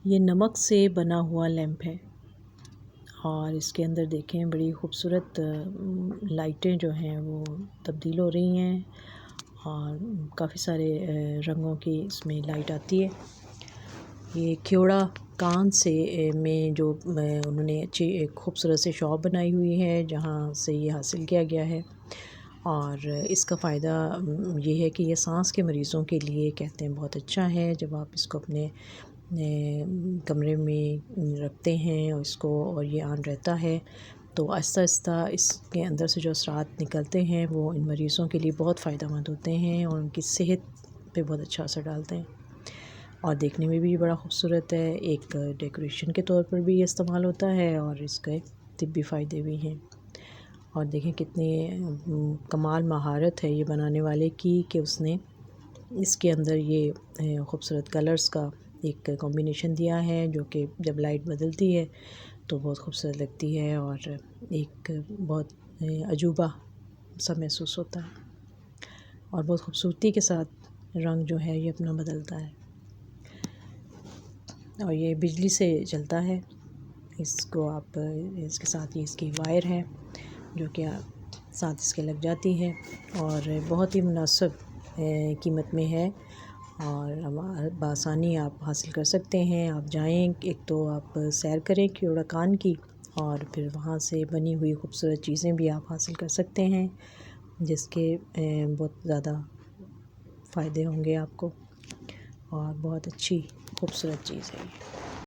یہ نمک سے بنا ہوا لیمپ ہے اور اس کے اندر دیکھیں بڑی خوبصورت لائٹیں جو ہیں وہ تبدیل ہو رہی ہیں اور کافی سارے رنگوں کی اس میں لائٹ آتی ہے۔ یہ کھیوڑا کان سے میں جو انہوں نے اچھی ایک خوبصورت سے شاپ بنائی ہوئی ہے جہاں سے یہ حاصل کیا گیا ہے، اور اس کا فائدہ یہ ہے کہ یہ سانس کے مریضوں کے لیے کہتے ہیں بہت اچھا ہے۔ جب آپ اس کو اپنے کمرے میں رکھتے ہیں اور اس کو اور یہ آن رہتا ہے تو آہستہ آہستہ اس کے اندر سے جو اثرات نکلتے ہیں وہ ان مریضوں کے لیے بہت فائدہ مند ہوتے ہیں اور ان کی صحت پہ بہت اچھا اثر ڈالتے ہیں، اور دیکھنے میں بھی بڑا خوبصورت ہے۔ ایک ڈیکوریشن کے طور پر بھی یہ استعمال ہوتا ہے اور اس کے طبی فائدے بھی ہیں۔ اور دیکھیں کتنی کمال مہارت ہے یہ بنانے والے کی کہ اس نے اس کے اندر یہ خوبصورت کلرز کا ایک کمبینیشن دیا ہے جو کہ جب لائٹ بدلتی ہے تو بہت خوبصورت لگتی ہے اور ایک بہت عجوبہ سا محسوس ہوتا ہے، اور بہت خوبصورتی کے ساتھ رنگ جو ہے یہ اپنا بدلتا ہے، اور یہ بجلی سے چلتا ہے۔ اس کو آپ اس کے ساتھ ہی اس کی وائر ہے جو کہ ساتھ اس کے لگ جاتی ہے اور بہت ہی مناسب قیمت میں ہے اور بآسانی آپ حاصل کر سکتے ہیں۔ آپ جائیں، ایک تو آپ سیر کریں کھیوڑا کان کی، اور پھر وہاں سے بنی ہوئی خوبصورت چیزیں بھی آپ حاصل کر سکتے ہیں جس کے بہت زیادہ فائدے ہوں گے آپ کو، اور بہت اچھی خوبصورت چیز ہے یہ۔